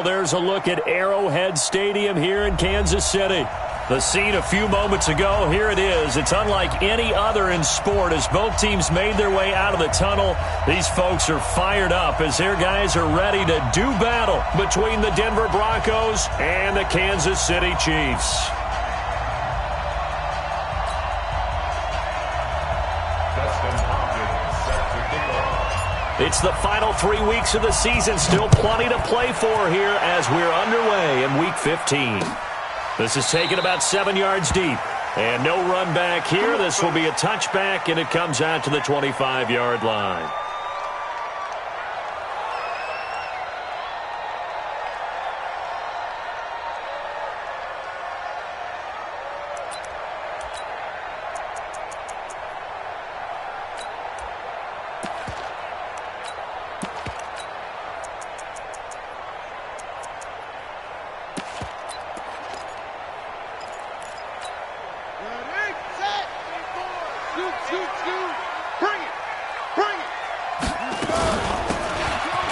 There's a look at Arrowhead Stadium here in Kansas City. The scene a few moments ago, here it is. It's unlike any other in sport as both teams made their way out of the tunnel. These folks are fired up as their guys are ready to do battle between the Denver Broncos and the Kansas City Chiefs. It's the final 3 weeks of the season. Still plenty to play for here as we're underway in Week 15. This is taken about 7 yards deep. And no run back here. This will be a touchback, and it comes out to the 25-yard line.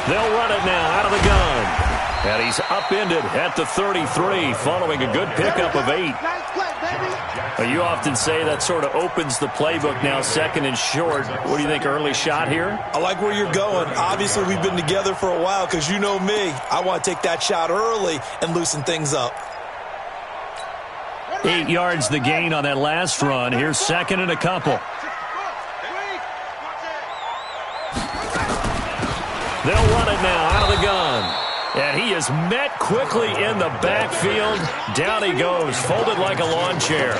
They'll run it now out of the gun. And he's upended at the 33 following a good pickup of 8. You often say that sort of opens the playbook now, second and short. What do you think, early shot here? I like where you're going. Obviously, we've been together for a while because you know me. I want to take that shot early and loosen things up. 8 yards the gain on that last run. Here's second and a couple. They'll run it now out of the gun. And he is met quickly in the backfield. Down he goes, folded like a lawn chair.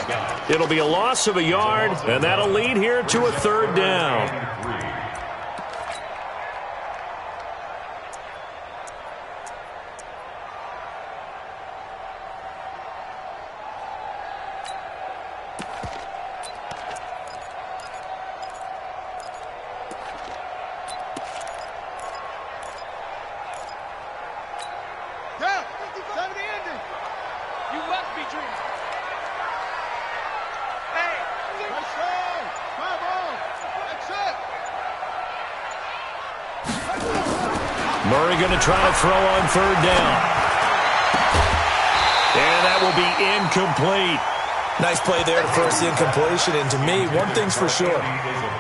It'll be a loss of a yard, and that'll lead here to a third down. Murray going to try to throw on third down. And that will be incomplete. Nice play there to force the incompletion. And to me, one thing's for sure.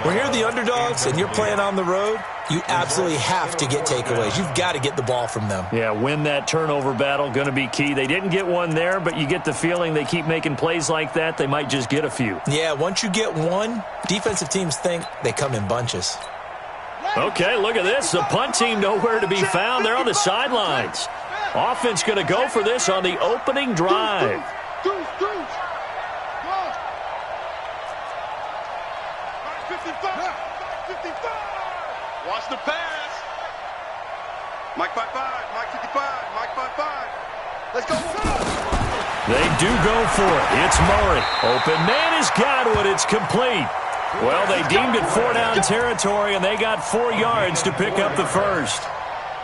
When you're the underdogs and you're playing on the road, you absolutely have to get takeaways. You've got to get the ball from them. Yeah, win that turnover battle, going to be key. They didn't get one there, but you get the feeling they keep making plays like that, they might just get a few. Yeah, once you get one, defensive teams think they come in bunches. Okay, look at this. The punt team nowhere to be found. They're on the sidelines. Offense going to go for this on the opening drive. Watch the pass. Mike 5-5, Mike 55, Mike 5-5. Let's go. They do go for it. It's Murray. Open man has got one. It's complete. Well, they deemed it 4-down territory, and they got 4 yards to pick up the first.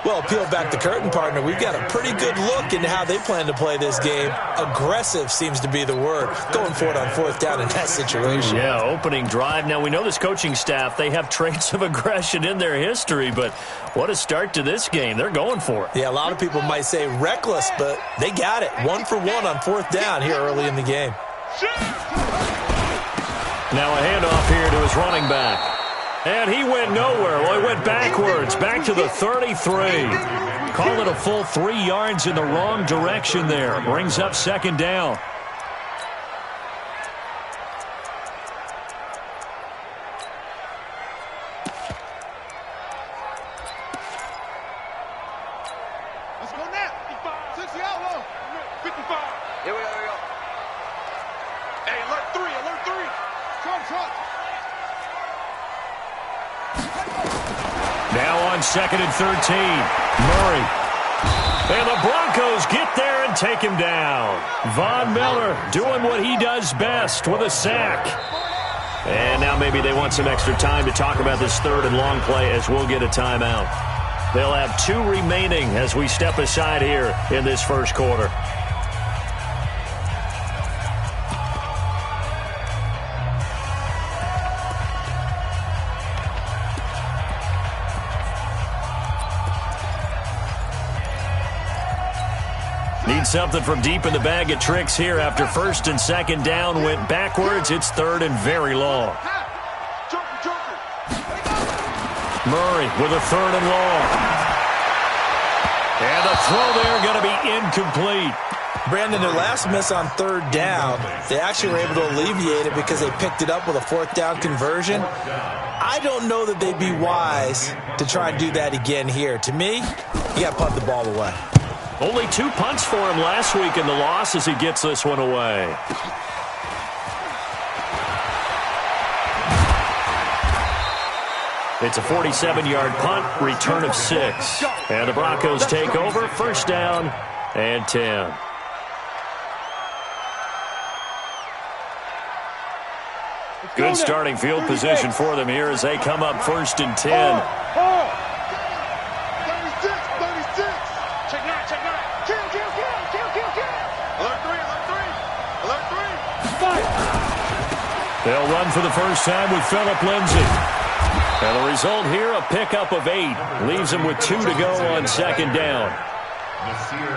Well, peel back the curtain, partner. We've got a pretty good look into how they plan to play this game. Aggressive seems to be the word. Going for it on fourth down in that situation. Yeah, opening drive. Now, we know this coaching staff, they have traits of aggression in their history, but what a start to this game. They're going for it. Yeah, a lot of people might say reckless, but they got it. 1 for 1 on fourth down here early in the game. Now a handoff here to his running back. And he went nowhere. Well, he went backwards, back to the 33. Call it a full 3 yards in the wrong direction there. Brings up second down. Let's go now. 60 out low. 55. Here we go. Hey, alert 3. Trump. Now on second and 13. Murray. And the Broncos get there and take him down. Von Miller doing what he does best with a sack. And now maybe they want some extra time to talk about this third and long play as we'll get a timeout. They'll have 2 remaining as we step aside here in this first quarter. Need something from deep in the bag of tricks here after first and second down went backwards. It's third and very long. Murray with a third and long. And the throw there going to be incomplete. Brandon, their last miss on third down, they actually were able to alleviate it because they picked it up with a fourth down conversion. I don't know that they'd be wise to try and do that again here. To me, you got to punt the ball away. Only 2 punts for him last week in the loss as he gets this one away. It's a 47-yard punt, return of 6. And the Broncos take over, first down and 10. Good starting field position for them here as they come up first and 10. 36. Check nine. Kill. Alert three. They'll run for the first time with Phillip Lindsay. And the result here, a pickup of 8. Leaves him with 2 to go on second down.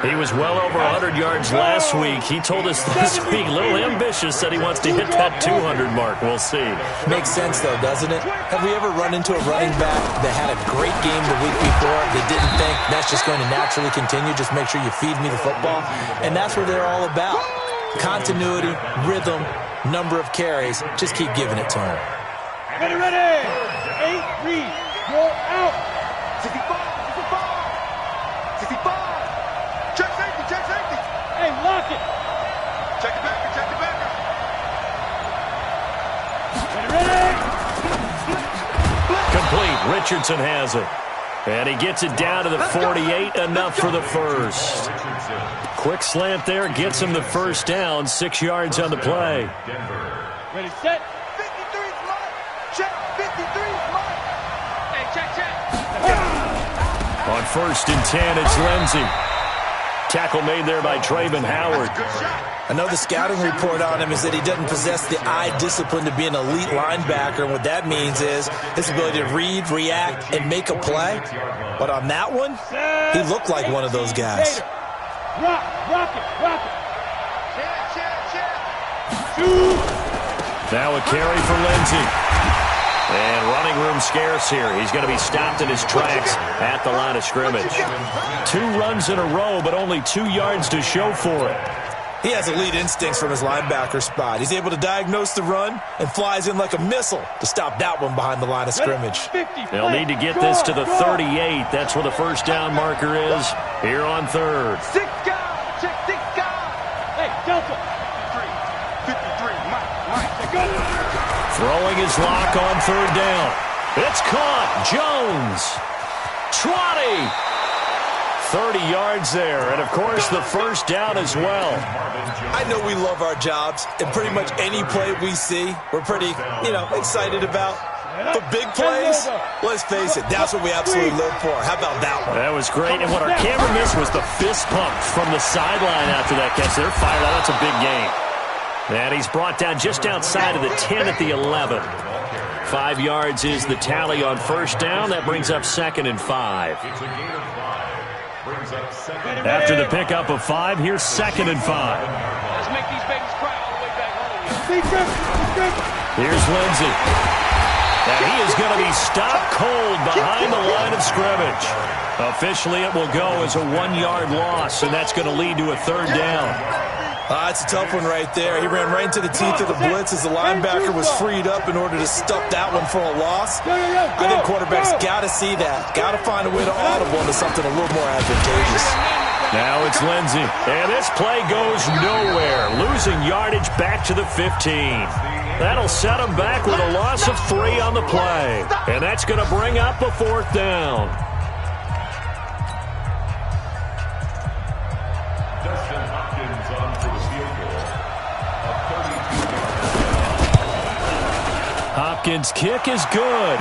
He was well over 100 yards last week. He told us this week, a little ambitious, said he wants to hit that 200 mark. We'll see. Makes sense, though, doesn't it? Have we ever run into a running back that had a great game the week before that didn't think that's just going to naturally continue? Just make sure you feed me the football. And that's what they're all about. Continuity, rhythm, number of carries. Just keep giving it to him. Ready. 8, read. You're out. 65. Check safety. Hey, lock it. Check it back. Ready. Complete. Richardson has it. And he gets it down to the 48, enough for the first. Quick slant there, gets him the first down, 6 yards on the play. Ready, set. 53 is mine. Check. 53 is mine. Hey, check. On first and 10, it's Lindsay. Tackle made there by Trayvon Howard. I know the scouting report on him is that he doesn't possess the eye discipline to be an elite linebacker. And what that means is his ability to read, react, and make a play. But on that one, he looked like one of those guys. Rock it. Now a carry for Lindsay. And running room scarce here. He's going to be stopped in his tracks at the line of scrimmage. 2 runs in a row, but only 2 yards to show for it. He has elite instincts from his linebacker spot. He's able to diagnose the run and flies in like a missile to stop that one behind the line of scrimmage. They'll need to get this to the 38. That's where the first down marker is here on third. 6 guys. Check 6 guys. Hey, Delta. 53. Mike. Throwing his lock on third down. It's caught. Jones. 20. 30 yards there. And, of course, the first down as well. I know we love our jobs, and pretty much any play we see, we're pretty, excited about. But big plays, let's face it, that's what we absolutely live for. How about that one? That was great. And what our camera missed was the fist pump from the sideline after that catch. They're fired out. That's a big game. And he's brought down just outside of the 10 at the 11. 5 yards is the tally on first down. That brings up second and 5. After the pickup of 5, here's second and 5. Let's make these babies cry all the way back home. Here's Lindsay. And he is going to be stopped cold behind the line of scrimmage. Officially, it will go as a 1-yard loss, and that's going to lead to a third down. It's a tough one right there. He ran right into the teeth of the blitz as the linebacker was freed up in order to stuff that one for a loss. I think quarterbacks got to see that. Got to find a way to audible into something a little more advantageous. Now it's Lindsay. And this play goes nowhere. Losing yardage back to the 15. That'll set him back with a loss of 3 on the play. And that's going to bring up a fourth down. Hopkins' kick is good.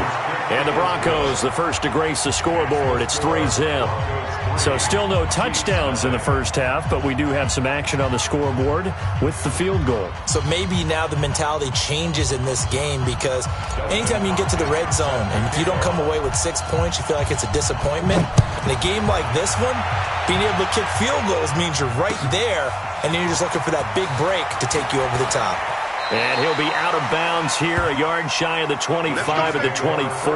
And the Broncos, the first to grace the scoreboard. It's 3-zip. So still no touchdowns in the first half, but we do have some action on the scoreboard with the field goal. So maybe now the mentality changes in this game, because anytime you can get to the red zone, and if you don't come away with 6 points, you feel like it's a disappointment. In a game like this one, being able to kick field goals means you're right there, and then you're just looking for that big break to take you over the top. And he'll be out of bounds here, a yard shy of the 25 at the 24.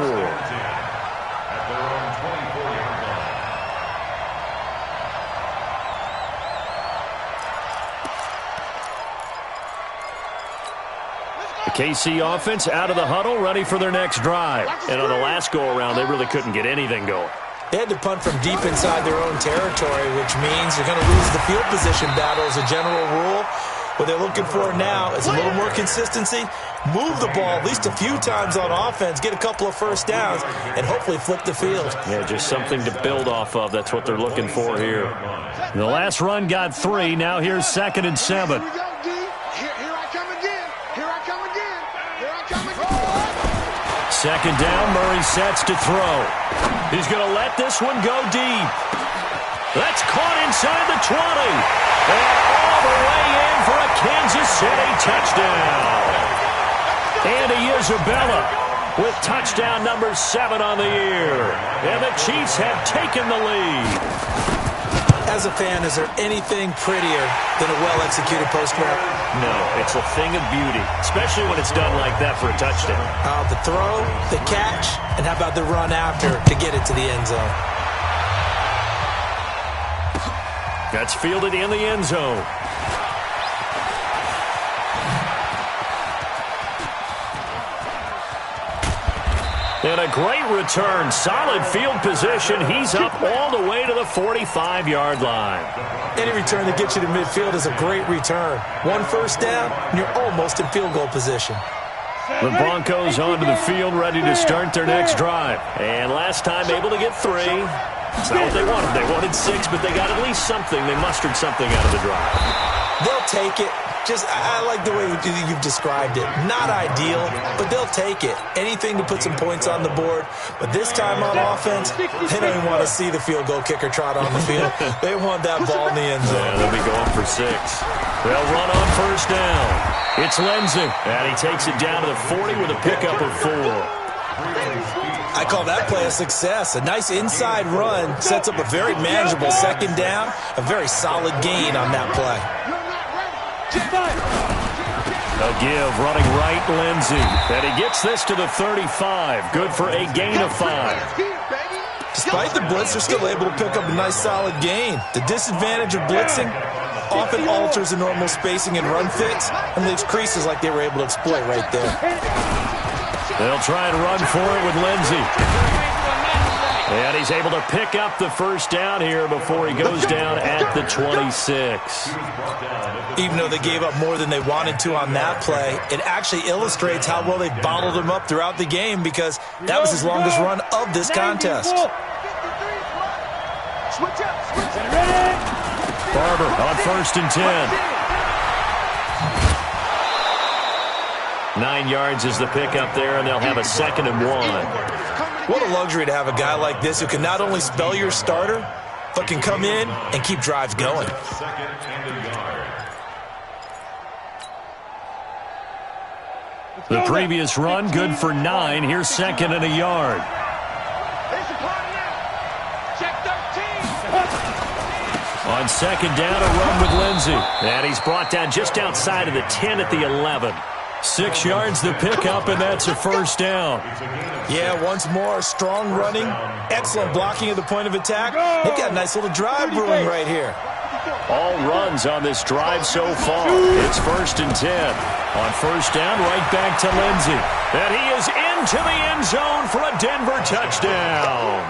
The KC offense out of the huddle, ready for their next drive. And on the last go-around, they really couldn't get anything going. They had to punt from deep inside their own territory, which means you're going to lose the field position battle as a general rule. What they're looking for now is a little more consistency, move the ball at least a few times on offense, get a couple of first downs, and hopefully flip the field. Yeah, just something to build off of. That's what they're looking for here. The last run got 3. Now here's 2nd and 7. Second down, Murray sets to throw. He's going to let this one go deep. That's caught inside the 20. And all the way in for a Kansas City touchdown. Andy Isabella with touchdown number 7 on the year. And the Chiefs have taken the lead. As a fan, is there anything prettier than a well-executed post route? No, it's a thing of beauty, especially when it's done like that for a touchdown. The throw, the catch, and how about the run after to get it to the end zone? That's fielded in the end zone. And a great return. Solid field position. He's up all the way to the 45-yard line. Any return that gets you to midfield is a great return. 1 first down, and you're almost in field goal position. The Broncos onto the field, ready to start their next drive. And last time able to get 3. It's not what they wanted. They wanted 6, but they got at least something. They mustered something out of the drive. They'll take it. I like the way you've described it. Not ideal, but they'll take it. Anything to put some points on the board. But this time on offense, they don't even want to see the field goal kicker trot on the field. They want that ball in the end zone. Yeah, they'll be going for 6. They'll run on first down. It's Lindsey, and he takes it down to the 40 with a pickup of 4. I call that play a success. A nice inside run sets up a very manageable second down. A very solid gain on that play. A give, running right, Lindsey. And he gets this to the 35. Good for a gain of 5. Despite the blitz, they're still able to pick up a nice solid gain. The disadvantage of blitzing often alters the normal spacing and run fits and leaves creases like they were able to exploit right there. They'll try and run for it with Lindsey. And he's able to pick up the first down here before he goes down at the 26. Even though they gave up more than they wanted to on that play, it actually illustrates how well they bottled him up throughout the game, because that was his longest run of this contest. Barber on 1st and 10. 9 yards is the pickup there, and they'll have a 2nd and 1. What a luxury to have a guy like this who can not only spell your starter, but can come in and keep drives going. The previous run, good for 9. Here's 2nd and a yard. On 2nd down, a run with Lindsey. And he's brought down just outside of the 10 at the 11. 6 yards the pickup, and that's a first down. Yeah, once more, strong running, excellent blocking at the point of attack. They've got a nice little drive brewing right here. All runs on this drive so far. It's 1st and 10. On first down, right back to Lindsey. And he is into the end zone for a Denver touchdown.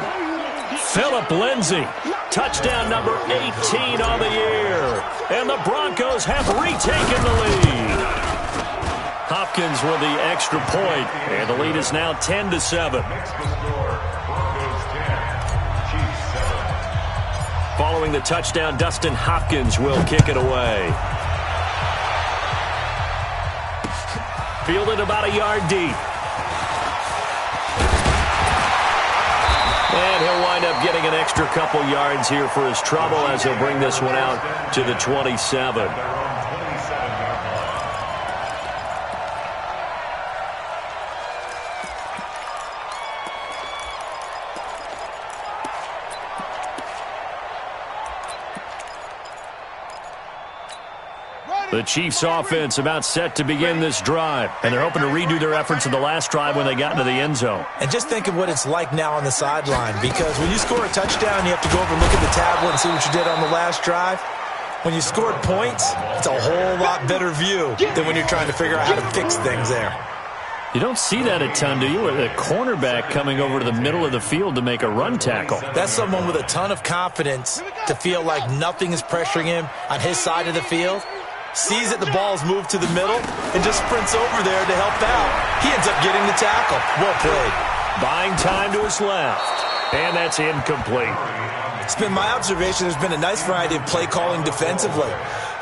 Phillip Lindsey, touchdown number 18 on the year. And the Broncos have retaken the lead. Hopkins with the extra point, and the lead is now 10-7. Following the touchdown, Dustin Hopkins will kick it away. Fielded about a yard deep. And he'll wind up getting an extra couple yards here for his trouble as he'll bring this one out to the 27. The Chiefs offense about set to begin this drive, and they're hoping to redo their efforts in the last drive when they got into the end zone. And just think of what it's like now on the sideline, because when you score a touchdown, you have to go over and look at the tablet and see what you did on the last drive. When you scored points, it's a whole lot better view than when you're trying to figure out how to fix things there. You don't see that a ton, do you? With a cornerback coming over to the middle of the field to make a run tackle. That's someone with a ton of confidence to feel like nothing is pressuring him on his side of the field. Sees that the ball's moved to the middle and just sprints over there to help out. He ends up getting the tackle. Well played. Buying time to his left. And that's incomplete. It's been my observation there's been a nice variety of play calling defensively.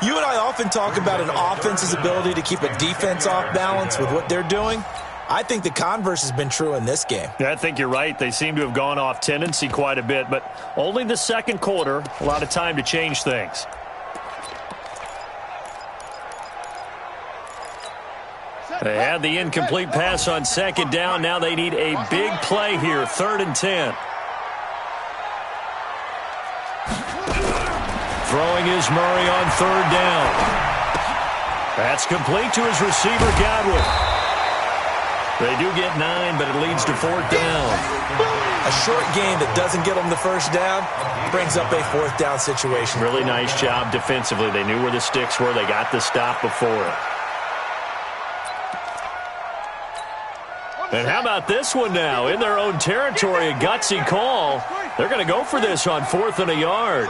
You and I often talk about an offense's ability to keep a defense off balance with what they're doing. I think the converse has been true in this game. Yeah, I think you're right. They seem to have gone off tendency quite a bit, but only the second quarter. A lot of time to change things. They had the incomplete pass on second down. Now they need a big play here, 3rd and 10. Throwing is Murray on 3rd down. That's complete to his receiver, Godwin. They do get 9, but it leads to 4th down. A short game that doesn't get them the first down brings up a 4th down situation. Really nice job defensively. They knew where the sticks were. They got the stop before it. And how about this one now? In their own territory, a gutsy call. They're going to go for this on 4th and a yard.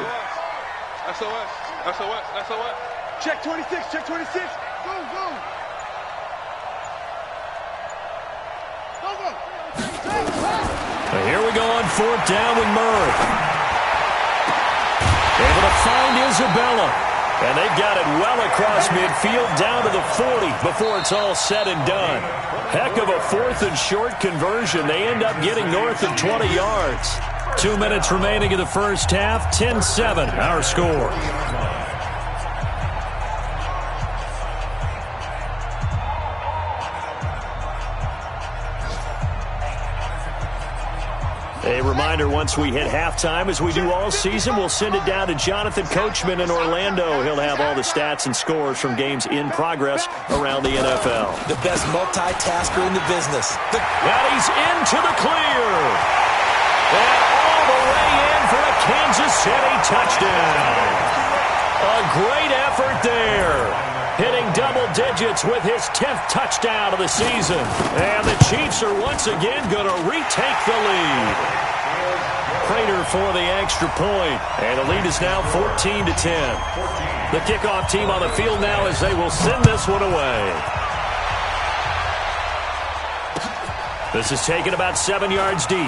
SOS, SOS, SOS. Check 26, check 26. Go, go. Go, go. And here we go on 4th down with Murray. Able to find Isabella. And they've got it well across midfield down to the 40 before it's all said and done. Heck of a 4th and short conversion. They end up getting north of 20 yards. 2 minutes remaining in the first half. 10-7, our score. A reminder, once we hit halftime, as we do all season, we'll send it down to Jonathan Coachman in Orlando. He'll have all the stats and scores from games in progress around the NFL. The best multitasker in the business. And he's into the clear. And all the way in for a Kansas City touchdown. A great effort there. Hitting double digits with his 10th touchdown of the season. And the Chiefs are once again going to retake the lead. Prater for the extra point. And the lead is now 14-10. The kickoff team on the field now as they will send this one away. This is taken about 7 yards deep.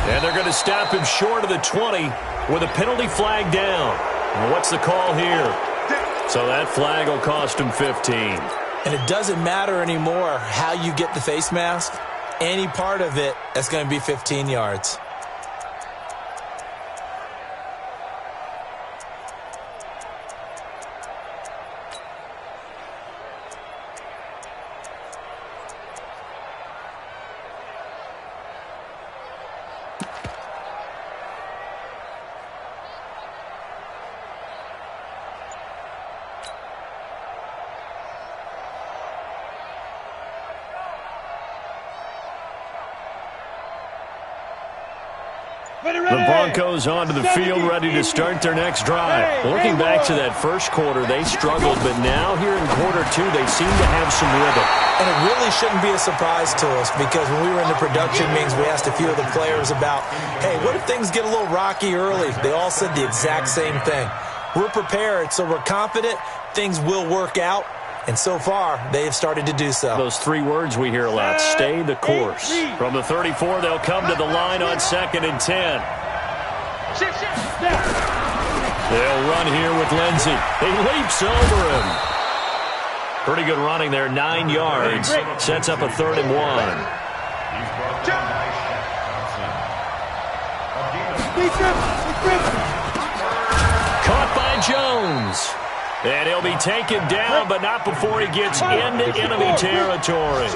And they're going to stop him short of the 20 with a penalty flag down. What's the call here? So that flag will cost him 15. And it doesn't matter anymore how you get the face mask. Any part of it, that's going to be 15 yards. The Broncos onto the field, ready to start their next drive. Looking back to that first quarter, they struggled, but now here in quarter 2, they seem to have some rhythm. And it really shouldn't be a surprise to us, because when we were in the production meetings, we asked a few of the players about, hey, what if things get a little rocky early? They all said the exact same thing. We're prepared, so we're confident things will work out. And so far, they have started to do so. Those 3 words we hear a lot, stay the course. From the 34, they'll come to the line on 2nd and 10. They'll run here with Lindsey. He leaps over him. Pretty good running there, 9 yards. Sets up a 3rd and 1. Caught by Jones. And he'll be taken down, but not before he gets into enemy territory.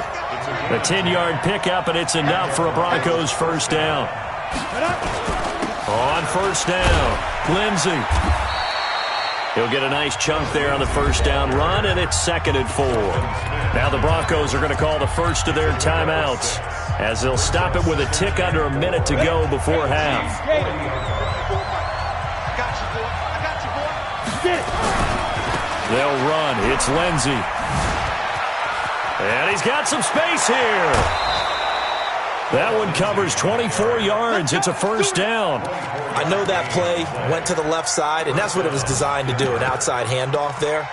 A 10-yard pickup, and it's enough for a Broncos first down. On first down, Lindsey. He'll get a nice chunk there on the first down run, and it's 2nd and 4. Now the Broncos are going to call the first of their timeouts, as they'll stop it with a tick under a minute to go before half. They'll run. It's Lindsey. And he's got some space here. That one covers 24 yards. It's a first down. I know that play went to the left side, and that's what it was designed to do, an outside handoff there.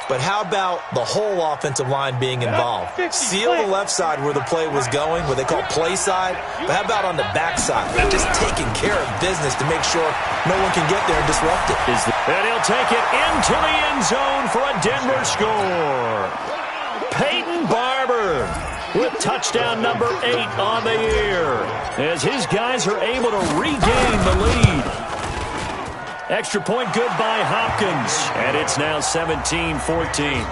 But how about the whole offensive line being involved? Seal the left side where the play was going, what they call play side. But how about on the back side? Just taking care of business to make sure no one can get there and disrupt it. And he'll take it into the end zone for a Denver score. Peyton Barber with touchdown number 8 on the year, as his guys are able to regain the lead. Extra point good by Hopkins, and it's now 17-14.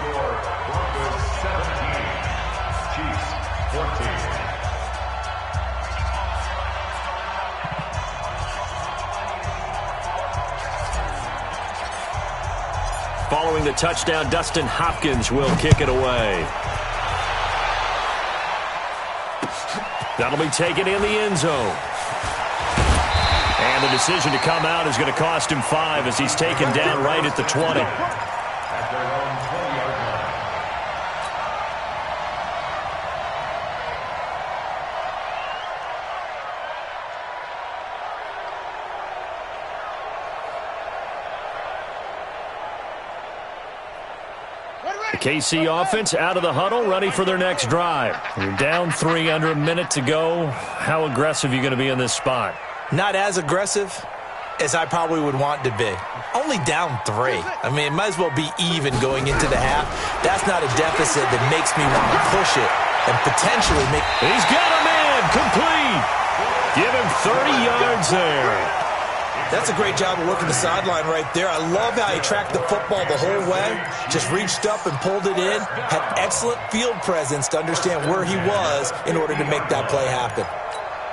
Following the touchdown, Dustin Hopkins will kick it away. That'll be taken in the end zone. And the decision to come out is going to cost him 5 as he's taken down right at the 20. KC offense out of the huddle, ready for their next drive. You're down 3 under a minute to go. How aggressive are you going to be in this spot? Not as aggressive as I probably would want to be. Only down 3. I mean, it might as well be even going into the half. That's not a deficit that makes me want to push it and potentially make... He's got him in, complete. Give him 30 yards there. That's a great job of working the sideline right there. I love how he tracked the football the whole way. Just reached up and pulled it in. Had excellent field presence to understand where he was in order to make that play happen.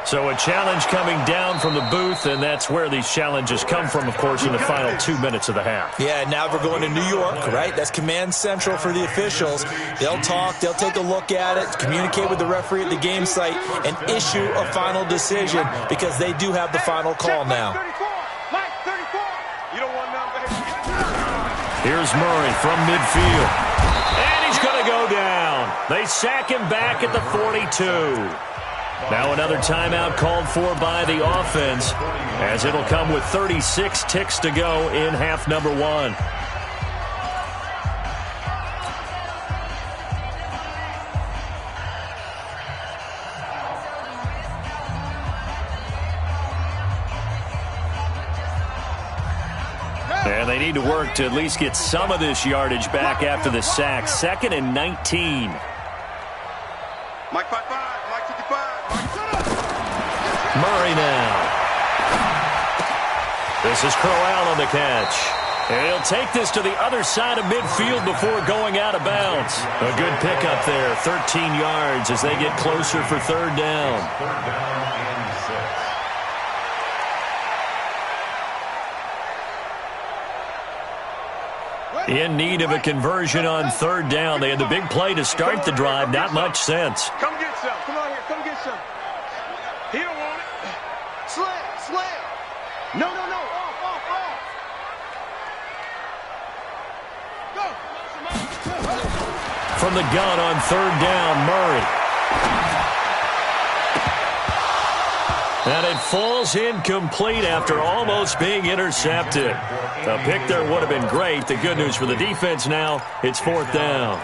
So a challenge coming down from the booth, and that's where these challenges come from, of course, in the final 2 minutes of the half. Yeah, now we're going to New York, right? That's command central for the officials. They'll talk, they'll take a look at it, communicate with the referee at the game site, and issue a final decision because they do have the final call now. Here's Murray from midfield. And he's going to go down. They sack him back at the 42. Now another timeout called for by the offense, as it'll come with 36 ticks to go in half number 1. And they need to work to at least get some of this yardage back after the sack. 2nd and 19. Mike 5-5, Mike 55. Murray now. This is Crowell on the catch. And he'll take this to the other side of midfield before going out of bounds. A good pickup there, 13 yards as they get closer for 3rd down. In need of a conversion on 3rd down. They had the big play to start the drive. Not much sense. Come get some. Come on here. Come get some. He don't want it. Slam. No. Off. Go. From the gun on 3rd down, Murray. And it falls incomplete after almost being intercepted. A pick there would have been great. The good news for the defense now, it's 4th down.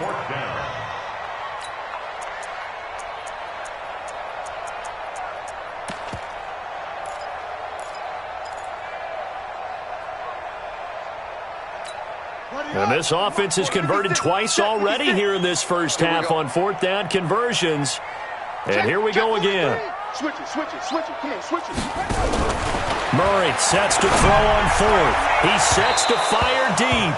And this offense has converted twice already here in this first half on 4th down conversions. And here we go again. Switch it. Come on, switch it. Murray sets to throw on fourth. He sets to fire deep.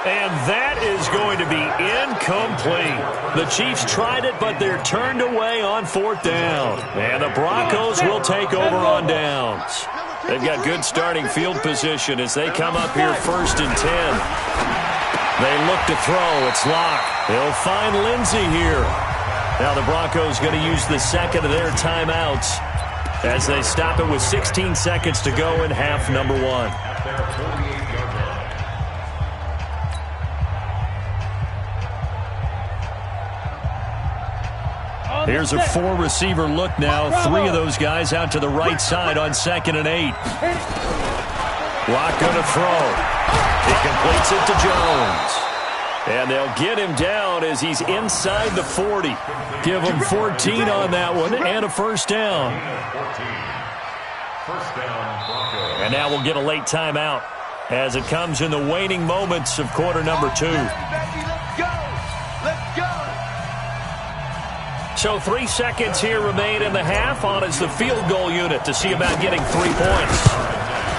And that is going to be incomplete. The Chiefs tried it, but they're turned away on fourth down. And the Broncos will take over on downs. They've got good starting field position as they come up here 1st and 10. They look to throw. It's locked. They'll find Lindsey here. Now the Broncos going to use the second of their timeouts as they stop it with 16 seconds to go in half number 1. Here's a 4-receiver look now. 3 of those guys out to the right side on 2nd and 8. Locke going to throw. He completes it to Jones. And they'll get him down as he's inside the 40. Give him 14 on that one and a first down. And now we'll get a late timeout as it comes in the waning moments of quarter number 2. So 3 seconds here remain in the half. On is the field goal unit to see about getting 3 points.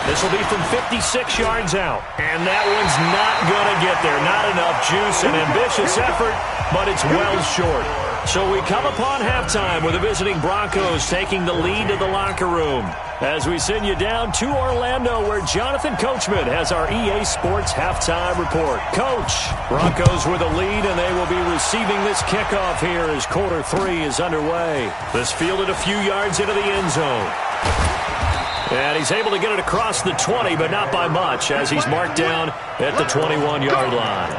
This will be from 56 yards out. And that one's not going to get there. Not enough juice. An ambitious effort, but it's well short. So we come upon halftime with the visiting Broncos taking the lead to the locker room. As we send you down to Orlando, where Jonathan Coachman has our EA Sports halftime report. Coach, Broncos with a lead, and they will be receiving this kickoff here as quarter 3 is underway. This fielded a few yards into the end zone. And he's able to get it across the 20, but not by much, as he's marked down at the 21-yard line.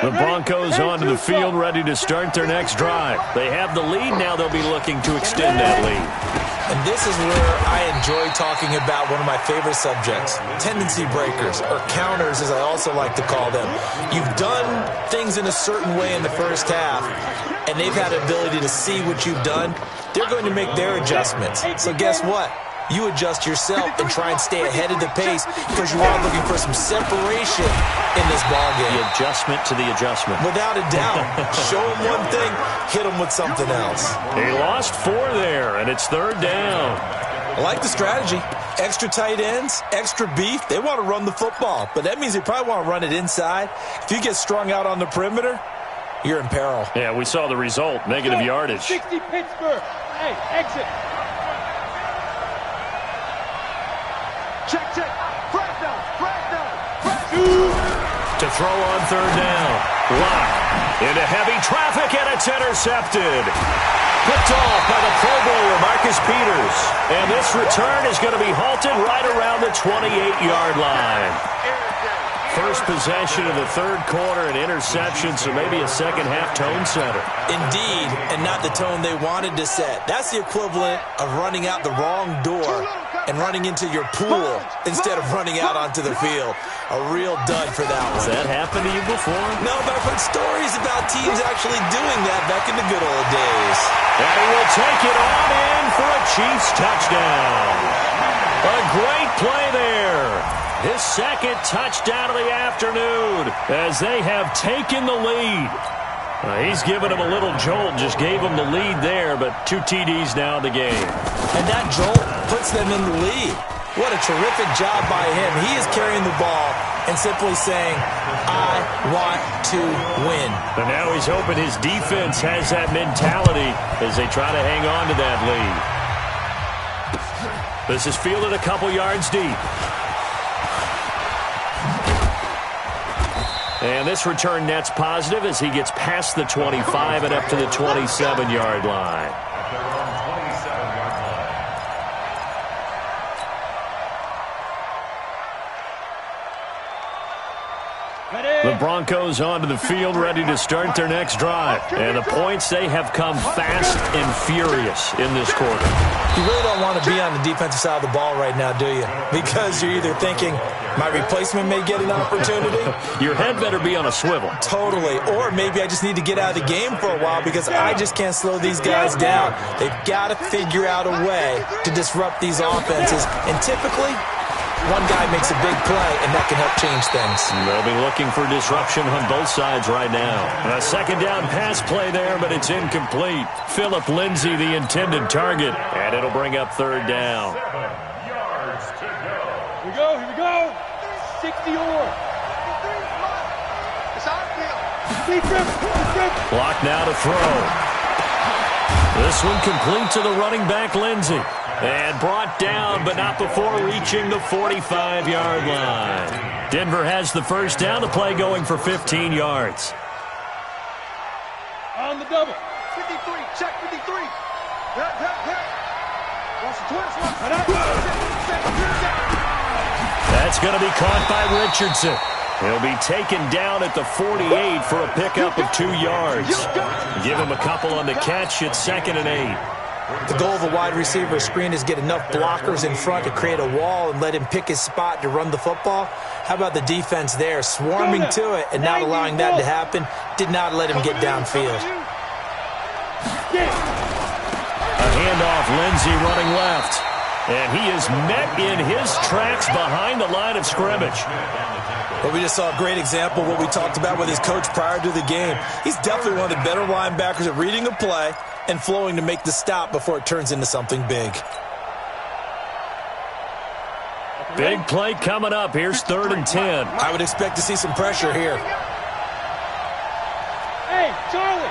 The Broncos onto the field, ready to start their next drive. They have the lead. Now they'll be looking to extend that lead. And this is where I enjoy talking about one of my favorite subjects, tendency breakers, or counters as I also like to call them. You've done things in a certain way in the first half, and they've had the ability to see what you've done. They're going to make their adjustments. So guess what? You adjust yourself and try and stay ahead of the pace because you are looking for some separation in this ballgame. The adjustment to the adjustment. Without a doubt. Show them one thing, hit them with something else. He lost 4 there, and it's 3rd down. I like the strategy. Extra tight ends, extra beef. They want to run the football, but that means they probably want to run it inside. If you get strung out on the perimeter, you're in peril. Yeah, we saw the result, negative yardage. 60 Pittsburgh. Hey, exit. Check. Crack down. To throw on 3rd down. Locke into heavy traffic, and it's intercepted. Picked off by the Pro Bowler, Marcus Peters. And this return is going to be halted right around the 28-yard line. First possession of the 3rd quarter, an interception, so maybe a second-half tone setter. Indeed, and not the tone they wanted to set. That's the equivalent of running out the wrong door and running into your pool instead of running out onto the field. A real dud for that one. Has that happened to you before? No, but I've heard stories about teams actually doing that back in the good old days. And he will take it on in for a Chiefs touchdown. A great play there. His 2nd touchdown of the afternoon as they have taken the lead. He's given him a little jolt, just gave him the lead there, but 2 TDs now in the game. And that jolt puts them in the lead. What a terrific job by him. He is carrying the ball and simply saying, I want to win. And now he's hoping his defense has that mentality as they try to hang on to that lead. This is fielded a couple yards deep. And this return net's positive as he gets past the 25 and up to the 27-yard line. The Broncos onto the field, ready to start their next drive. And the points, they have come fast and furious in this quarter. You really don't want to be on the defensive side of the ball right now, do you? Because you're either thinking, my replacement may get an opportunity. Your head better be on a swivel. Totally. Or maybe I just need to get out of the game for a while because I just can't slow these guys down. They've got to figure out a way to disrupt these offenses. And typically, One guy makes a big play, and that can help change things. They'll be looking for disruption on both sides right now. A second down pass play there, but it's incomplete. Philip Lindsay, the intended target, and it'll bring up third down. 7 yards to go. Here we go, here we go. 60 or. Block now to throw. This one complete to the running back, Lindsay. And brought down, but not before reaching the 45-yard line. Denver has the first down. The play going for 15 yards. On the double. 53, check 53. Watch the twist. That's going to be caught by Richardson. He'll be taken down at the 48 for a pickup of 2 yards. Give him a couple on the catch. It's 2nd and 8. The goal of a wide receiver screen is get enough blockers in front to create a wall and let him pick his spot to run the football. How about the defense there, swarming to it and not allowing that to happen? Did not let him get downfield. A handoff, Lindsay running left. And he is met in his tracks behind the line of scrimmage. Well, we just saw a great example of what we talked about with his coach prior to the game. He's definitely one of the better linebackers at reading a play and flowing to make the stop before it turns into something big. Big play coming up. Here's 3rd and 10. I would expect to see some pressure here. Hey, Charlie.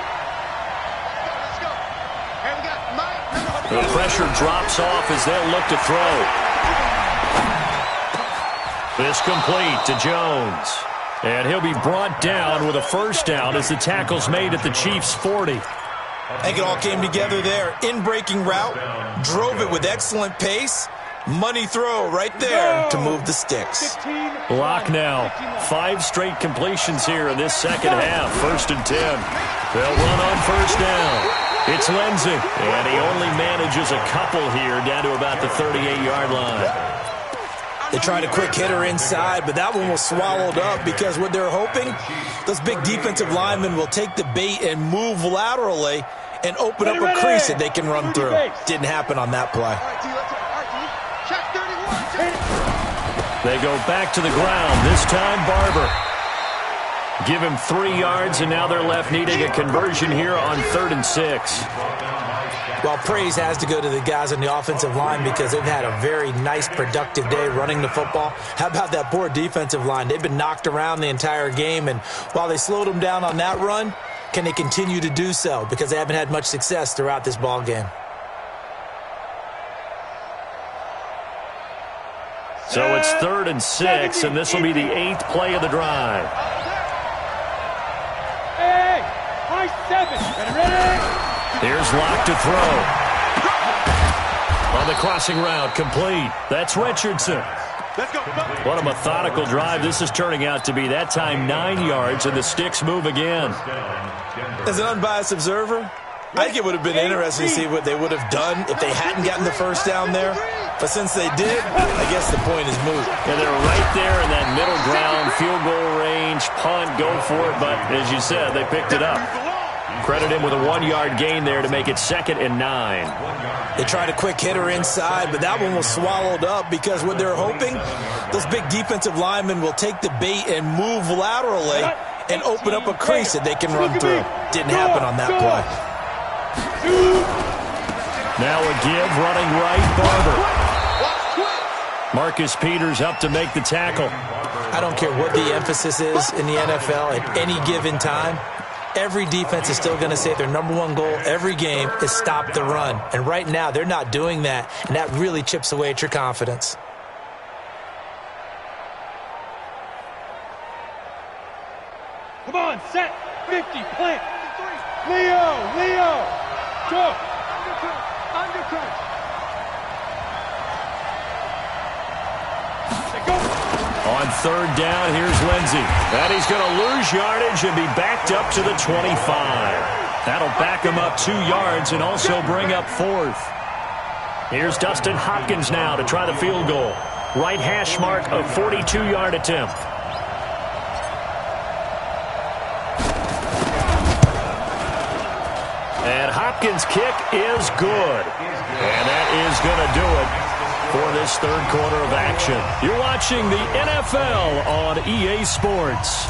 The pressure drops off as they'll look to throw. This complete to Jones. And he'll be brought down with a first down as the tackle's made at the Chiefs' 40. I think it all came together there. In-breaking route, drove it with excellent pace. Money throw right there to move the sticks. Lock now. 5 straight completions here in this second half. 1st and 10. They'll run on first down. It's Lindsay, and he only manages a couple here down to about the 38-yard line. They tried a quick hitter inside, but that one was swallowed up because what they're hoping, those big defensive linemen will take the bait and move laterally and open up a crease that they can run through. Didn't happen on that play. They go back to the ground, this time Barber. Give him 3 yards, and now they're left needing a conversion here on 3rd and 6. Well, praise has to go to the guys on the offensive line because they've had a very nice, productive day running the football. How about that poor defensive line? They've been knocked around the entire game, and while they slowed them down on that run, can they continue to do so? Because they haven't had much success throughout this ball game. So it's 3rd and 6, and this will be the 8th play of the drive. Hey, high 7. Ready? Here's Locke to throw. On the crossing route, complete. That's Richardson. Let's go. What a methodical drive this is turning out to be. That time 9 yards, and the sticks move again. As an unbiased observer, I think it would have been interesting to see what they would have done if they hadn't gotten the first down there. But since they did, I guess the point is moot. And they're right there in that middle ground, field goal range, punt, go for it. But as you said, they picked it up. Credit him with a 1-yard gain there to make it 2nd and 9. They tried a quick hitter inside, but that one was swallowed up because what they're hoping, those big defensive linemen will take the bait and move laterally and open up a crease that they can run through. Didn't happen on that play. Now a give, running right, Barber. Marcus Peters up to make the tackle. I don't care what the emphasis is in the NFL at any given time. Every defense is still going to say their number one goal every game is stop the run. And right now, they're not doing that, and that really chips away at your confidence. Come on, set. 50, plant. Leo. Go. Undercut. On 3rd down, here's Lindsay. And he's going to lose yardage and be backed up to the 25. That'll back him up 2 yards and also bring up 4th. Here's Dustin Hopkins now to try the field goal. Right hash mark, a 42-yard attempt. And Hopkins' kick is good. And that is going to do it for this third quarter of action. You're watching the NFL on EA Sports.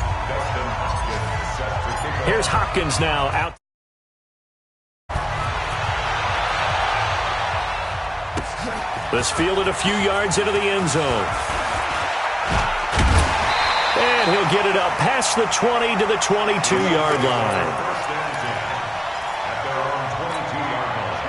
Here's Hopkins now out. This fielded a few yards into the end zone. And he'll get it up past the 20 to the 22-yard line.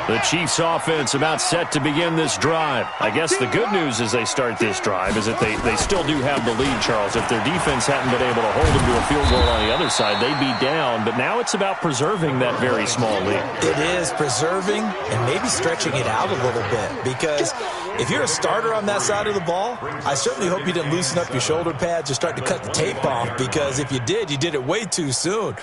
The Chiefs offense about set to begin this drive. I guess the good news as they start this drive is that they still do have the lead, Charles. If their defense hadn't been able to hold them to a field goal on the other side, they'd be down. But now it's about preserving that very small lead. It is preserving and maybe stretching it out a little bit, because if you're a starter on that side of the ball, I certainly hope you didn't loosen up your shoulder pads or start to cut the tape off, because if you did it way too soon.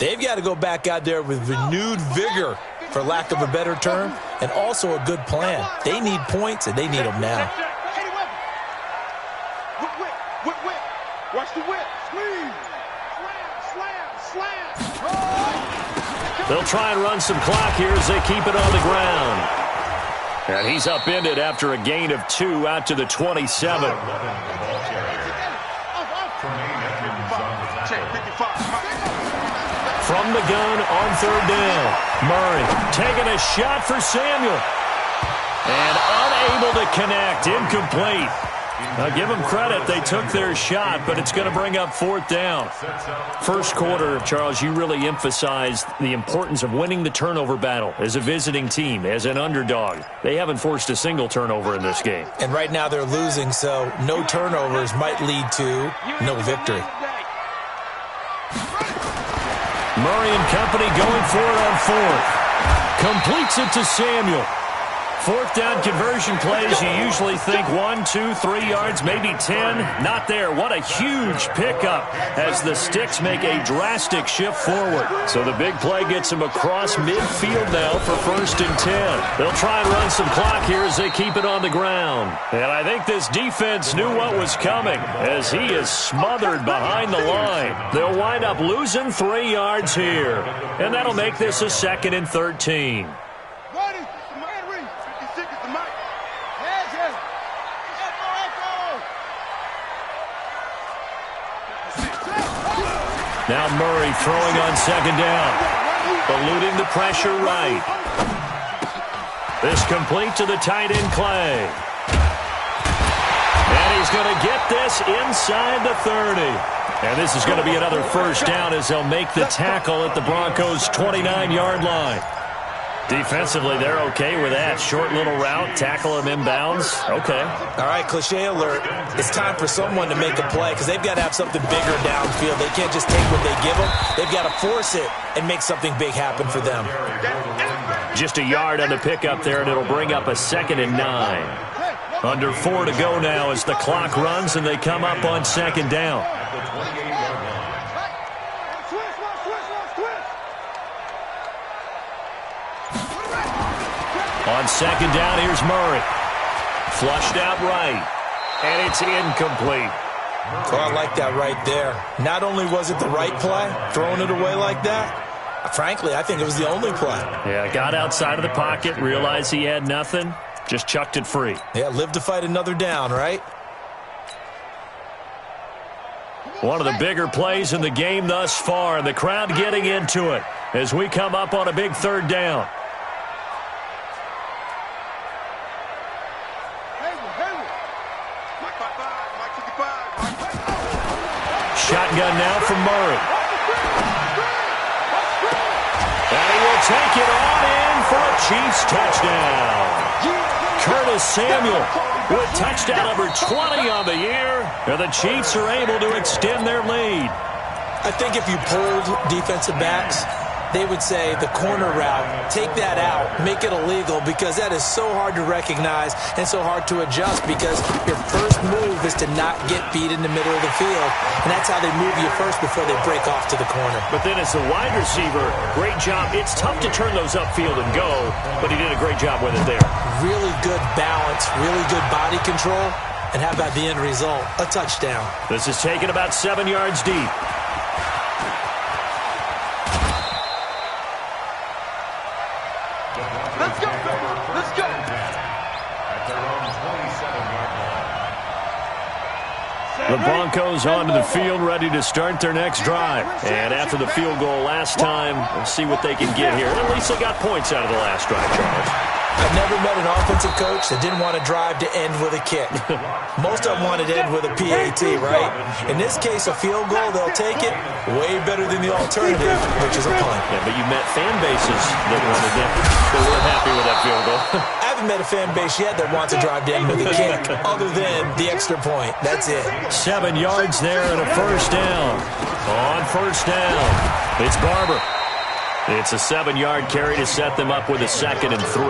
They've got to go back out there with renewed vigor, for lack of a better term, and also a good plan. They need points, and they need them now. Watch the whip. Squeeze. Slam. They'll try and run some clock here as they keep it on the ground. And he's upended after a gain of 2 out to the 27. From the gun on third down. Murray taking a shot for Samuel. And unable to connect. Incomplete. Now, give them credit. They took their shot, but it's going to bring up fourth down. First quarter, Charles, you really emphasized the importance of winning the turnover battle as a visiting team, as an underdog. They haven't forced a single turnover in this game. And right now they're losing, so no turnovers might lead to no victory. Murray and company going for it on fourth. Completes it to Samuel. Fourth down conversion plays, you usually think 1, 2, 3 yards, maybe 10. Not there. What a huge pickup as the Sticks make a drastic shift forward. So the big play gets them across midfield now for 1st and 10. They'll try and run some clock here as they keep it on the ground. And I think this defense knew what was coming as he is smothered behind the line. They'll wind up losing 3 yards here. And that'll make this a 2nd and 13. Now Murray throwing on 2nd down. Eluding the pressure right. This complete to the tight end Clay. And he's going to get this inside the 30. And this is going to be another first down as they'll make the tackle at the Broncos' 29-yard line. Defensively, they're okay with that. Short little route, tackle him inbounds. Okay. All right, cliche alert. It's time for someone to make a play because they've got to have something bigger downfield. They can't just take what they give them. They've got to force it and make something big happen for them. Just a yard on the pickup there, and it'll bring up a 2nd and 9. Under 4 to go now as the clock runs, and they come up on 2nd down. On 2nd down, here's Murray. Flushed out right. And it's incomplete. So I like that right there. Not only was it the right play, throwing it away like that, frankly, I think it was the only play. Yeah, got outside of the pocket, realized he had nothing, just chucked it free. Yeah, live to fight another down, right? One of the bigger plays in the game thus far, and the crowd getting into it as we come up on a big 3rd down. Shotgun now from Murray. And he will take it on in for a Chiefs touchdown. Curtis Samuel with touchdown number 20 on the year. And the Chiefs are able to extend their lead. I think if you pulled defensive backs, they would say the corner route, take that out, make it illegal, because that is so hard to recognize and so hard to adjust, because your first move is to not get beat in the middle of the field, and that's how they move you first before they break off to the corner. But then as a wide receiver, great job. It's tough to turn those upfield and go, but he did a great job with it there. Really good balance, really good body control, and how about the end result? A touchdown. This is taken about 7 yards deep. Let's go, baby. Let's go. At their own 27. The Broncos onto the field, ready to start their next drive. And after the field goal last time, we'll see what they can get here. At least they got points out of the last drive, Charles. I've never met an offensive coach that didn't want to drive to end with a kick. Most of them wanted to end with a PAT, right? In this case, a field goal, they'll take it way better than the alternative, which is a punt. Yeah, but you met fan bases that wanted them. They weren't happy with that field goal. I haven't met a fan base yet that wants to drive to end with a kick other than the extra point. That's it. 7 yards there and a first down. On first down, it's Barber. It's a 7-yard carry to set them up with a 2nd and 3.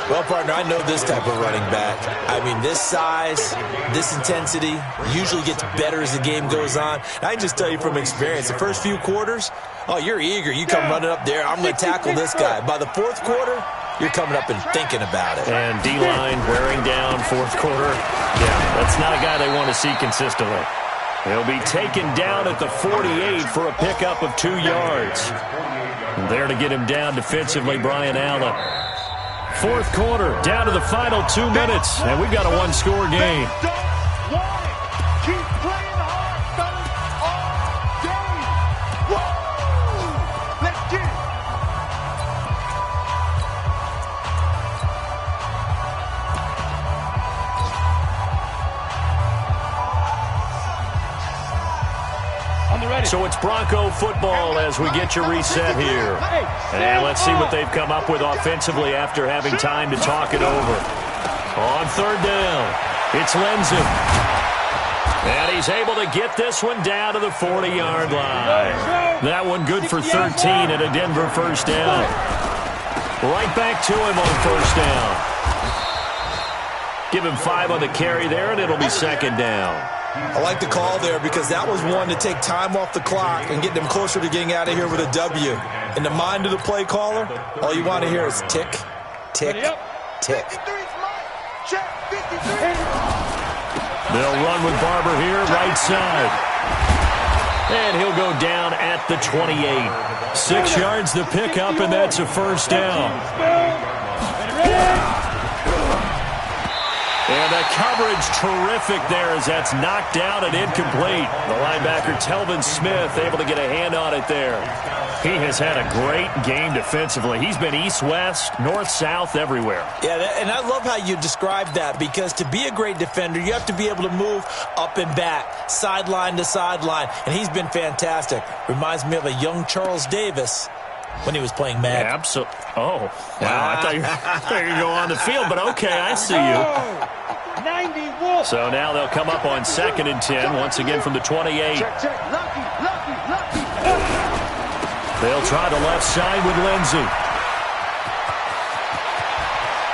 Well, partner, I know this type of running back. I mean, this size, this intensity usually gets better as the game goes on. And I can just tell you from experience, the first few quarters, oh, you're eager. You come running up there, I'm going to tackle this guy. By the 4th quarter, you're coming up and thinking about it. And D-line wearing down 4th quarter. Yeah, that's not a guy they want to see consistently. He'll be taken down at the 48 for a pickup of 2 yards. And there to get him down defensively, Brian Allen. 4th quarter, down to the final 2 minutes, and we've got a 1-score game. Keep playing hard, fellas, all day. Whoa! Let's get it. So it's Bronco football as we get your reset here. And let's see what they've come up with offensively after having time to talk it over. On 3rd down, it's Lenzen. And he's able to get this one down to the 40-yard line. That one good for 13 at a Denver first down. Right back to him on first down. Give him 5 on the carry there, and it'll be 2nd down. I like the call there because that was one to take time off the clock and get them closer to getting out of here with a W. In the mind of the play caller, all you want to hear is tick, tick, tick. They'll run with Barber here, right side. And he'll go down at the 28. 6 yards to pick up, and that's a first down. And the coverage terrific there as that's knocked down and incomplete. The linebacker, Telvin Smith, able to get a hand on it there. He has had a great game defensively. He's been east-west, north-south, everywhere. Yeah, and I love how you described that because to be a great defender, you have to be able to move up and back, sideline to sideline, and he's been fantastic. Reminds me of a young Charles Davis when he was playing Madden. Yeah, absolutely. Oh, wow. I thought you were going to go on the field, but okay, I see you. So now they'll come up on 2nd and 10, once again from the 28. They'll try the left side with Lindsey.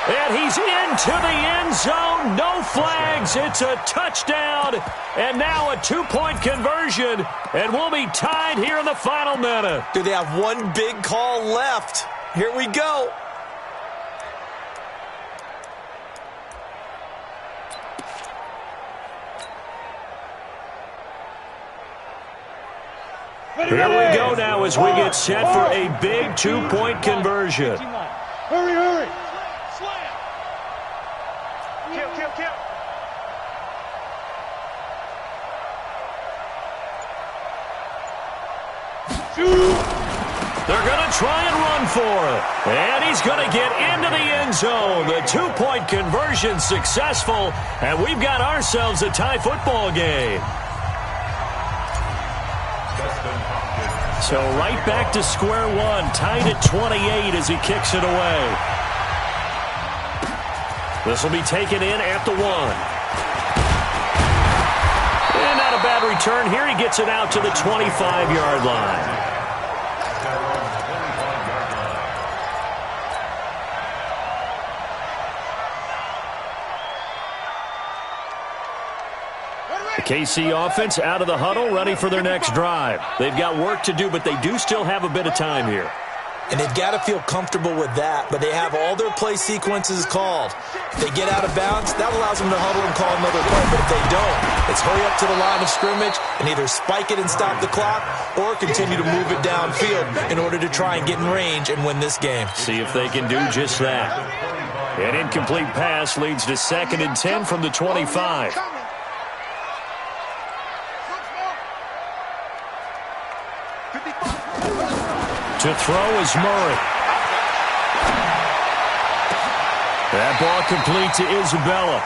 And he's into the end zone. No flags. It's a touchdown. And now a 2-point conversion. And we'll be tied here in the final minute. Do they have one big call left? Here we go. Here we go now as we get set for a big 2-point conversion. Hurry, hurry. Slam. Kill. They're going to try and run for it. And he's going to get into the end zone. The 2-point conversion successful. And we've got ourselves a tie football game. So right back to square one, tied at 28 as he kicks it away. This will be taken in at the 1. And not a bad return here. He gets it out to the 25-yard line. The KC offense out of the huddle, ready for their next drive. They've got work to do, but they do still have a bit of time here. And they've got to feel comfortable with that, but they have all their play sequences called. If they get out of bounds, that allows them to huddle and call another play, but if they don't, it's hurry up to the line of scrimmage and either spike it and stop the clock or continue to move it downfield in order to try and get in range and win this game. See if they can do just that. An incomplete pass leads to 2nd and 10 from the 25. To throw is Murray. That ball complete to Isabella.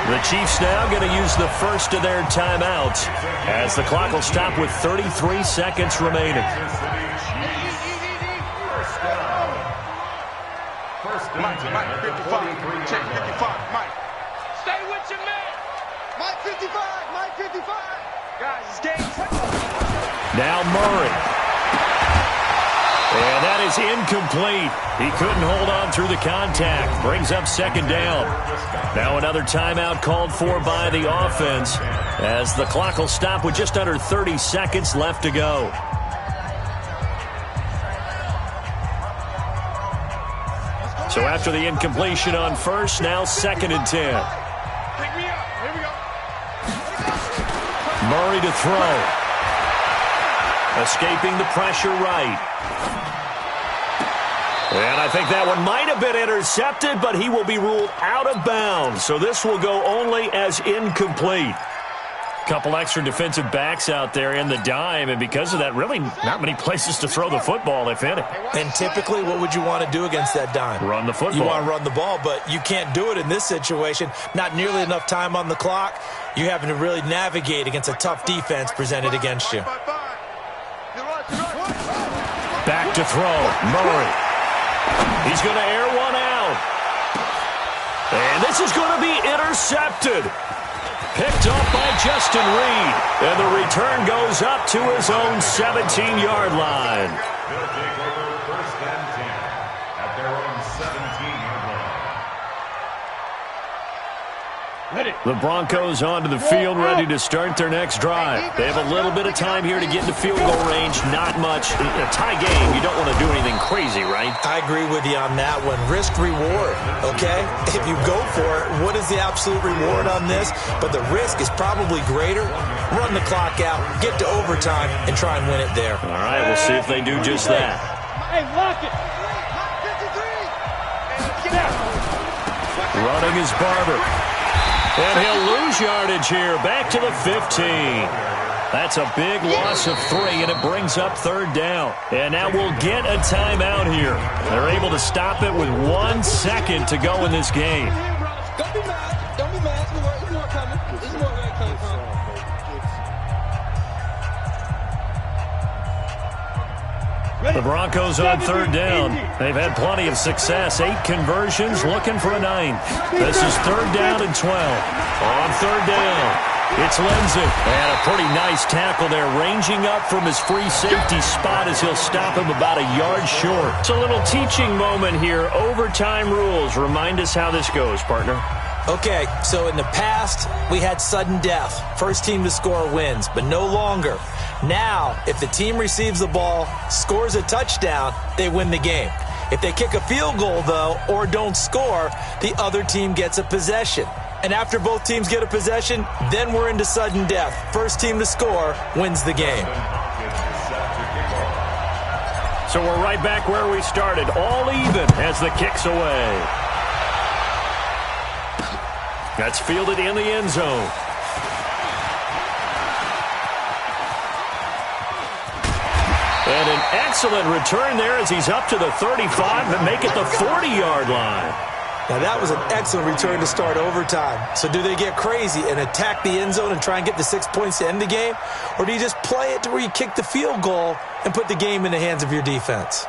The Chiefs now going to use the first of their timeouts as the clock will stop with 33 seconds remaining. Mike 55. Check 55. Mike. Stay with your man. Mike 55. Mike 55. Guys, it's game. Now Murray. And that is incomplete. He couldn't hold on through the contact. Brings up second down. Now another timeout called for by the offense as the clock will stop with just under 30 seconds left to go. So after the incompletion on first, now 2nd and 10. Pick me up. Here we go. Murray to throw. Escaping the pressure right. And I think that one might have been intercepted, but he will be ruled out of bounds. So this will go only as incomplete. Couple extra defensive backs out there in the dime, and because of that, really not many places to throw the football, if any. And typically, what would you want to do against that dime? Run the football. You want to run the ball, but you can't do it in this situation. Not nearly enough time on the clock. You're having to really navigate against a tough defense presented against you. Back to throw. Murray. He's going to air one out. And this is going to be intercepted. Picked up by Justin Reed. And the return goes up to his own 17-yard line. They'll take over 1st and 10 at their own 17-yard line. The Broncos onto the field, ready to start their next drive. They have a little bit of time here to get into field goal range. Not much. In a tie game, you don't want to do anything crazy, right? I agree with you on that one. Risk reward, okay? If you go for it, what is the absolute reward on this? But the risk is probably greater. Run the clock out, get to overtime, and try and win it there. All right, we'll see if they do just that. Hey, lock it. Running is Barber. And he'll lose yardage here, back to the 15. That's a big loss of 3, and it brings up 3rd down. And now we'll get a timeout here. They're able to stop it with 1 second to go in this game. Don't be mad. Don't be mad. There's more coming. There's more where it came from. The Broncos on 3rd down. They've had plenty of success. 8 conversions, looking for a 9th. This is 3rd down and 12. On 3rd down, it's Lindsey. And a pretty nice tackle there, ranging up from his free safety spot as he'll stop him about a yard short. It's a little teaching moment here. Overtime rules. Remind us how this goes, partner. Okay, so in the past, we had sudden death. First team to score wins, but no longer. Now, if the team receives the ball, scores a touchdown, they win the game. If they kick a field goal, though, or don't score, the other team gets a possession. And after both teams get a possession, then we're into sudden death. First team to score wins the game. So we're right back where we started, all even as the kick's away. That's fielded in the end zone. And an excellent return there as he's up to the 35 and make it the 40-yard line. Now, that was an excellent return to start overtime. So do they get crazy and attack the end zone and try and get the 6 points to end the game? Or do you just play it to where you kick the field goal and put the game in the hands of your defense?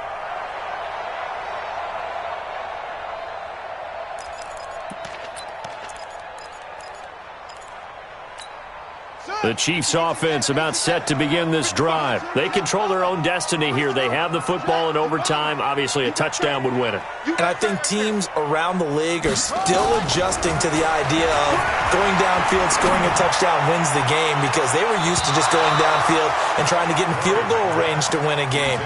The Chiefs offense about set to begin this drive. They control their own destiny here. They have the football in overtime. Obviously, a touchdown would win it. And I think teams around the league are still adjusting to the idea of going downfield, scoring a touchdown wins the game, because they were used to just going downfield and trying to get in field goal range to win a game.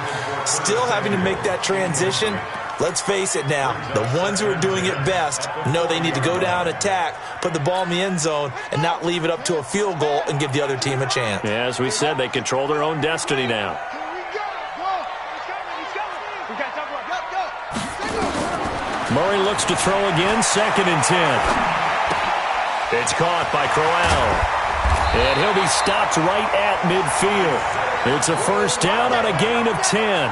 Still having to make that transition. Let's face it now, the ones who are doing it best know they need to go down, attack, put the ball in the end zone, and not leave it up to a field goal and give the other team a chance. Yeah, as we said, they control their own destiny now. Murray looks to throw again, 2nd and 10. It's caught by Crowell. And he'll be stopped right at midfield. It's a first down on a gain of 10.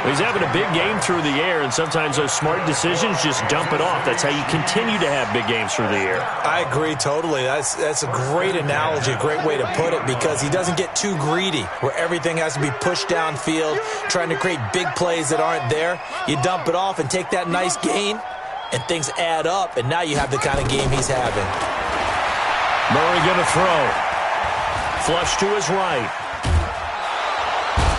He's having a big game through the air, and sometimes those smart decisions just dump it off. That's how you continue to have big games through the air. I agree totally. That's a great analogy, a great way to put it, because he doesn't get too greedy where everything has to be pushed downfield, trying to create big plays that aren't there. You dump it off and take that nice gain, and things add up, and now you have the kind of game he's having. Murray going to throw. Flush to his right.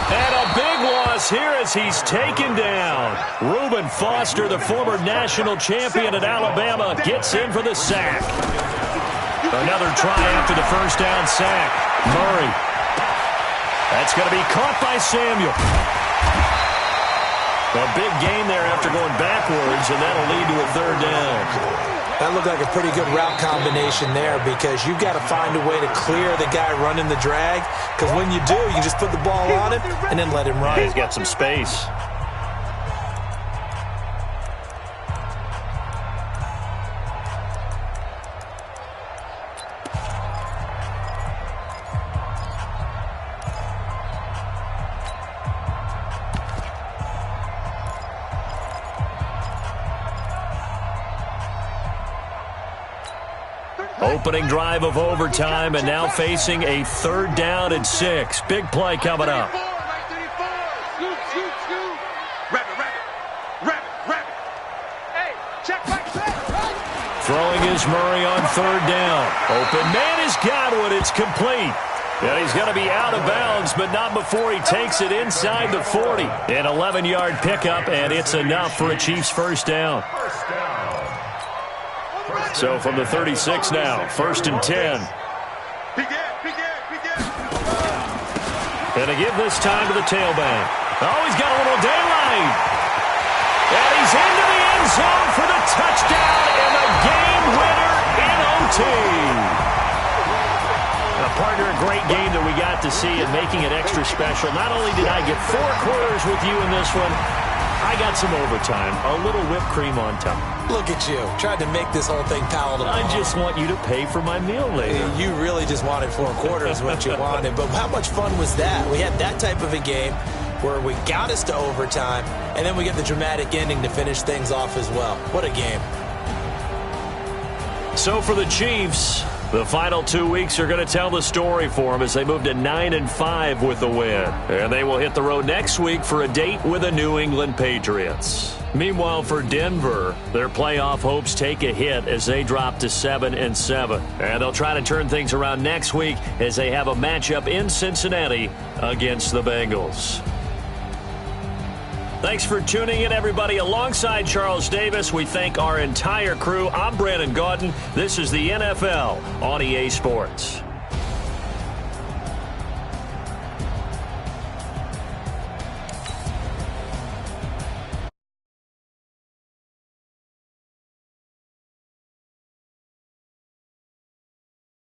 And a big loss here as he's taken down. Reuben Foster, the former national champion at Alabama, gets in for the sack. Another try after the first down sack. Murray. That's going to be caught by Samuel. A big gain there after going backwards, and that'll lead to a third down. That looked like a pretty good route combination there, because you've got to find a way to clear the guy running the drag, because when you do, you can just put the ball on him and then let him run. He's got some space. Opening drive of overtime, and now facing a third down and 6. Big play coming up. Throwing is Murray on third down. Open man has got one. It's complete. Yeah, he's going to be out of bounds, but not before he takes it inside the 40. An 11-yard pickup, and it's enough for a Chiefs first down. So from the 36 now, 1st and 10. And to give this time to the tailback. Oh, he's got a little daylight. And he's into the end zone for the touchdown and the game winner in OT. Partner, a great game that we got to see and making it extra special. Not only did I get 4 quarters with you in this one, I got some overtime, a little whipped cream on top. Look at you, tried to make this whole thing palatable. I just want you to pay for my meal later. You really just wanted 4 quarters, what you wanted. But how much fun was that? We had that type of a game where we got us to overtime, and then we get the dramatic ending to finish things off as well. What a game. So for the Chiefs, the final 2 weeks are going to tell the story for them as they move to 9-5 with the win. And they will hit the road next week for a date with the New England Patriots. Meanwhile, for Denver, their playoff hopes take a hit as they drop to 7-7. And they'll try to turn things around next week as they have a matchup in Cincinnati against the Bengals. Thanks for tuning in, everybody. Alongside Charles Davis, we thank our entire crew. I'm Brandon Gaudin. This is the NFL on EA Sports.